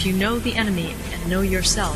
If you know the enemy and know yourself,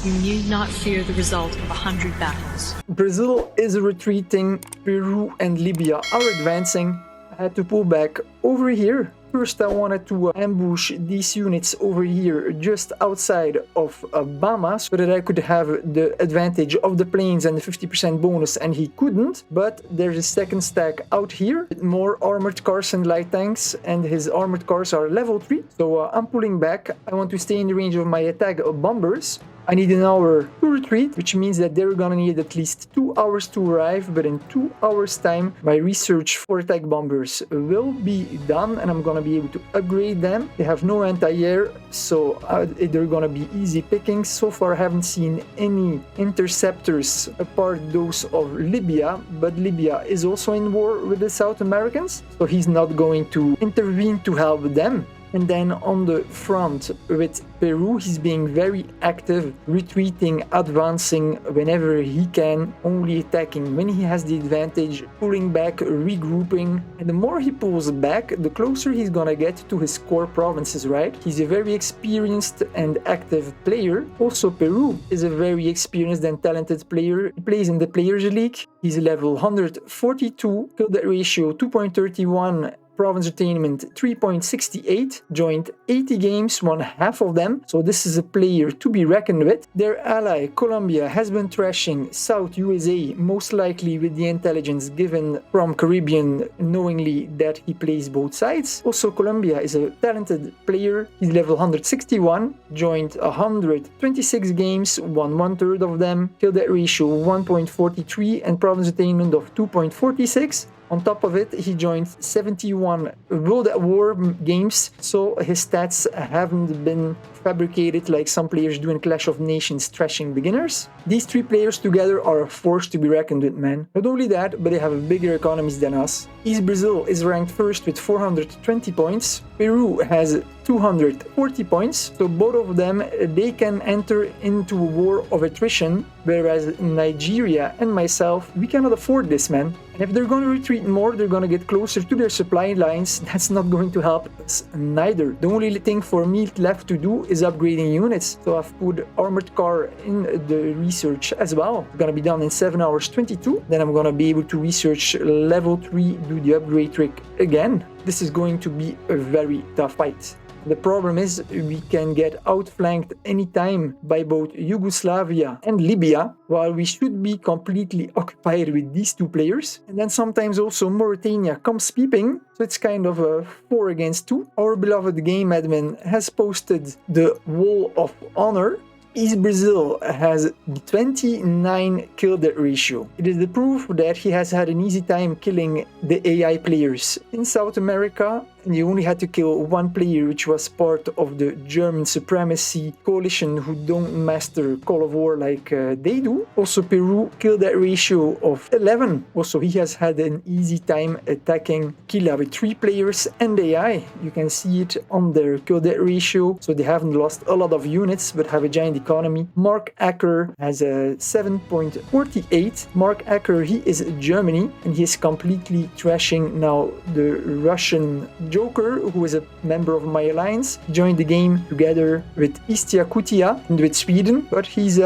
you need not fear the result of 100 battles. Brazil is retreating, Peru and Libya are advancing. I had to pull back over here. First I wanted to ambush these units over here just outside of Bama so that I could have the advantage of the planes and the 50% bonus, and he couldn't. But there's a second stack out here with more armored cars and light tanks, and his armored cars are level 3. So I'm pulling back. I want to stay in the range of my attack bombers. I need an hour to retreat, which means that they're gonna need at least 2 hours to arrive, but in 2 hours time my research for attack bombers will be done and I'm gonna be able to upgrade them. They have no anti-air, so they're gonna be easy pickings. So far I haven't seen any interceptors apart those of Libya, but Libya is also in war with the South Americans, so he's not going to intervene to help them. And then on the front with Peru, he's being very active, retreating, advancing whenever he can, only attacking when he has the advantage, pulling back, regrouping. And the more he pulls back, the closer he's gonna get to his core provinces, right? He's a very experienced and active player. Also, Peru is a very experienced and talented player. He plays in the Players League. He's level 142, kill death ratio 2.31, province attainment 3.68, joined 80 games, won half of them, so this is a player to be reckoned with. Their ally Colombia has been trashing South USA, most likely with the intelligence given from Caribbean, knowingly that he plays both sides. Also, Colombia is a talented player. He's level 161, joined 126 games, won 1/3 of them, kill death ratio 1.43 and province attainment of 2.46. On top of it, he joined 71 World at War games, so his stats haven't been fabricated like some players do in Clash of Nations trashing beginners. These three players together are a force to be reckoned with, man. Not only that, but they have bigger economies than us. East Brazil is ranked first with 420 points. Peru has 240 points, so both of them, they can enter into a war of attrition, whereas Nigeria and myself, we cannot afford this, man. And if they're going to retreat more, they're going to get closer to their supply lines. That's not going to help us neither. The only thing for me left to do is upgrading units. So I've put armored car in the research as well. It's going to be done in 7 hours 22. Then I'm going to be able to research level 3, do the upgrade trick again. This is going to be a very tough fight. The problem is we can get outflanked anytime by both Yugoslavia and Libya, while we should be completely occupied with these two players. And then sometimes also Mauritania comes peeping, so it's kind of a 4 against 2. Our beloved game admin has posted the Wall of Honor. East Brazil has 29 kill death ratio. It is the proof that he has had an easy time killing the AI players. In South America, and you only had to kill one player, which was part of the German supremacy coalition who don't master Call of War like they do. Also, Peru kill death ratio of 11. Also, he has had an easy time attacking Kila with 3 players and AI. You can see it on their kill death ratio, so they haven't lost a lot of units but have a giant economy. Mark Acker has a 7.48. Mark Acker, he is Germany, and he is completely trashing now the Russian Joker, who is a member of my alliance. Joined the game together with East Yakutia and with Sweden, but he's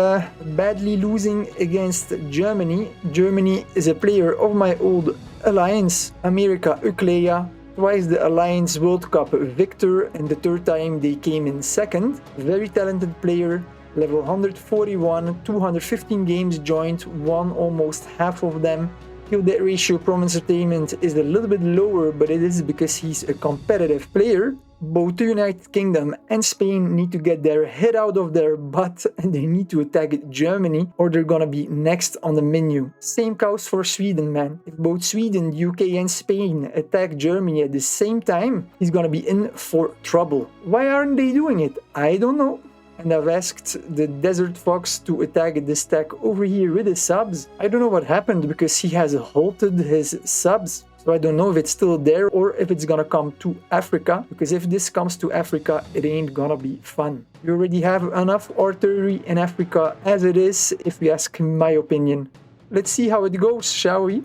badly losing against Germany. Germany is a player of my old alliance, America Euclea. Twice the Alliance World Cup victor, and the 3rd time they came in 2nd. Very talented player, level 141, 215 games joined, won almost half of them. Kill death ratio province attainment is a little bit lower, but it is because he's a competitive player. Both the United Kingdom and Spain need to get their head out of their butt and they need to attack Germany, or they're gonna be next on the menu. Same goes for Sweden, man. If both Sweden, UK and Spain attack Germany at the same time, he's gonna be in for trouble. Why aren't they doing it? I don't know. And I've asked the Desert Fox to attack the stack over here with his subs. I don't know what happened because he has halted his subs. So I don't know if it's still there or if it's gonna come to Africa, because if this comes to Africa, it ain't gonna be fun. We already have enough artillery in Africa as it is, if you ask my opinion. Let's see how it goes, shall we?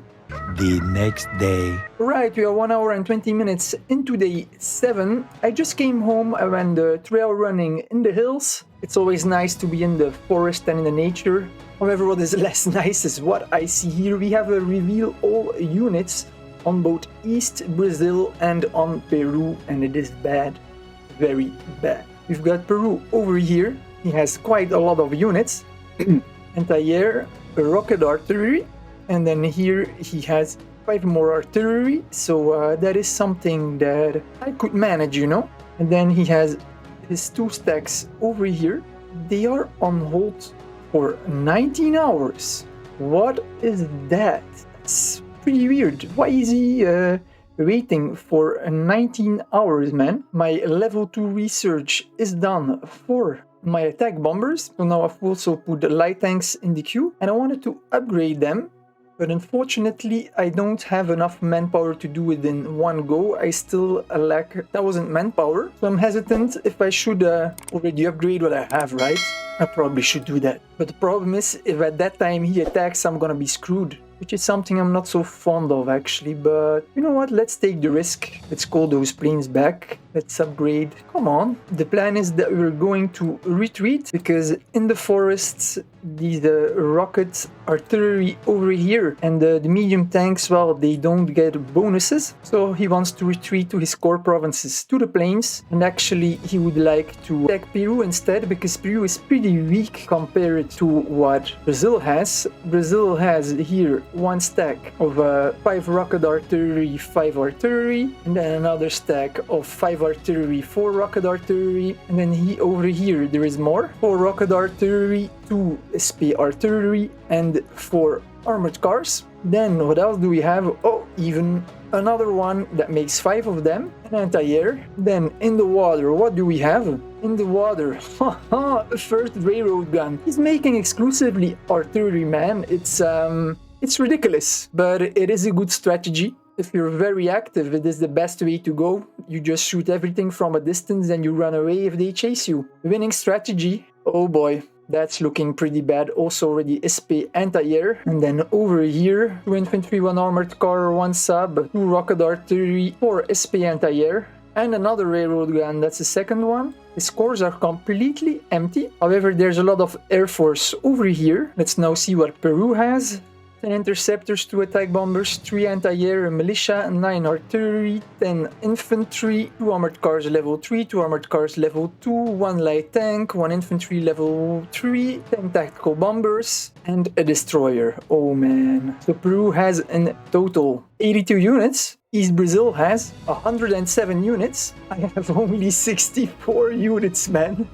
the next day. Right, we are 1 hour and 20 minutes into day 7. I just came home. I went the trail running in the hills. It's always nice to be in the forest and in the nature. However, what is less nice is what I see here. We have a reveal all units on both East Brazil and on Peru, and it is bad, very bad. We've got Peru over here. He has quite a lot of units. Anti-air, rocket artillery, and then here he has 5 more artillery, so that is something that I could manage, you know. And then he has his 2 stacks over here. They are on hold for 19 hours. What is that? It's pretty weird. Why is he waiting for 19 hours, man? My level 2 research is done for my attack bombers. So now I've also put the light tanks in the queue, and I wanted to upgrade them. But unfortunately, I don't have enough manpower to do it in one go. I still lack 1,000 manpower. So I'm hesitant if I should already upgrade what I have, right? I probably should do that. But the problem is, if at that time he attacks, I'm gonna be screwed. Which is something I'm not so fond of, actually. But you know what? Let's take the risk. Let's call those planes back. Let's upgrade. Come on. The plan is that we're going to retreat, because in the forests, these rocket artillery over here and the medium tanks, well, they don't get bonuses. So he wants to retreat to his core provinces, to the plains. And actually, he would like to attack Peru instead, because Peru is pretty weak compared to what Brazil has. Brazil has here 1 stack of 5 rocket artillery, 5 artillery, and then another stack of 5 artillery, 4 rocket artillery, and then over here there is more, 4 rocket artillery, 2 SP artillery, and 4 armored cars. Then what else do we have? Oh, even another one that makes 5 of them, an anti-air. Then in the water, what do we have? In the water, first railroad gun. He's making exclusively artillery, man. It's ridiculous, but it is a good strategy. If you're very active, it is the best way to go. You just shoot everything from a distance and you run away if they chase you. Winning strategy. Oh boy, that's looking pretty bad. Also already SP anti-air. And then over here, 2 infantry, 1 armored car, 1 sub, 2 rocket artillery, 4 SP anti-air, and another railroad gun. That's the second one. The scores are completely empty. However, there's a lot of air force over here. Let's now see what Peru has. 10 interceptors, 2 attack bombers, 3 anti-air, a militia, 9 artillery, 10 infantry, 2 armored cars level 3, 2 armored cars level 2, 1 light tank, 1 infantry level 3, 10 tactical bombers, and a destroyer. Oh man. So Peru has in total 82 units. East Brazil has 107 units. I have only 64 units, man.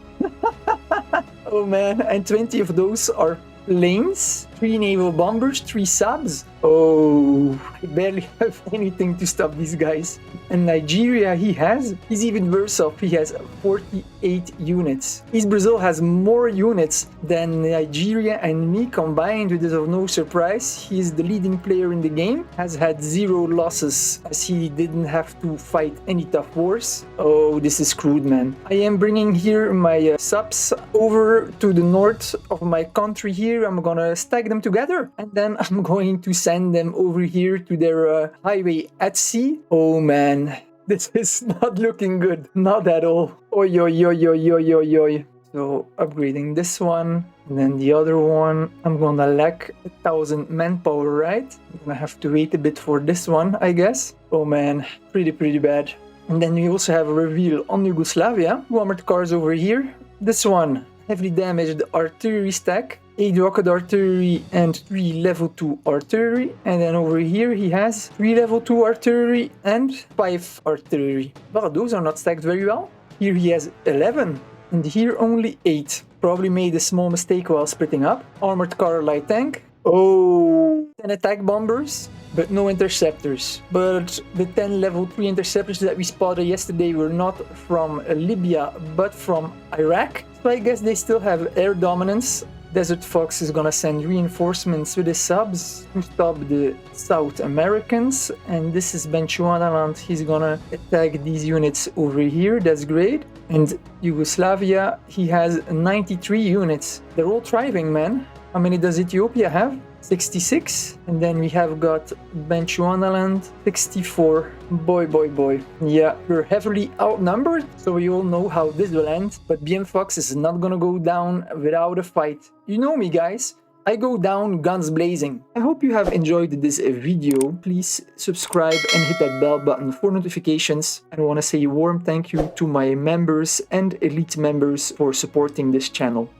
Oh man, and 20 of those are planes, 3 naval bombers, 3 subs. Oh, I barely have anything to stop these guys. And Nigeria, he's even worse off. He has 48 units. East Brazil has more units than Nigeria and me combined, which is of no surprise. He is the leading player in the game, has had 0 losses as he didn't have to fight any tough wars. Oh, this is screwed, man. I am bringing here my subs over to the north of my country here. I'm gonna stack them together, and then I'm going to send them over here to their highway at sea. Oh man, this is not looking good, not at all. Oi, oi, oi, oi, oi, oi, oi. So upgrading this one, and then the other one, I'm gonna lack 1,000 manpower, right? I'm gonna have to wait a bit for this one, I guess. Oh man, pretty bad. And then we also have a reveal on Yugoslavia. 2 armored cars over here. This one, heavily damaged artillery stack, 8 rocket artillery and 3 level 2 artillery. And then over here he has 3 level 2 artillery and 5 artillery. Well, those are not stacked very well. Here he has 11 and here only 8. Probably made a small mistake while splitting up. Armored car, light tank. Oh, 10 attack bombers, but no interceptors. But the 10 level 3 interceptors that we spotted yesterday were not from Libya, but from Iraq. So I guess they still have air dominance. Desert Fox is gonna send reinforcements with his subs to stop the South Americans. And this is Bechuanaland. He's gonna attack these units over here. That's great. And Yugoslavia, he has 93 units. They're all thriving, man. How many does Ethiopia have? 66. And then we have got Bechuanaland, 64. Boy, boy, boy. Yeah, we're heavily outnumbered, so we all know how this will end. But BM Fox is not gonna go down without a fight. You know me, guys. I go down guns blazing. I hope you have enjoyed this video. Please subscribe and hit that bell button for notifications. And I want to say a warm thank you to my members and elite members for supporting this channel.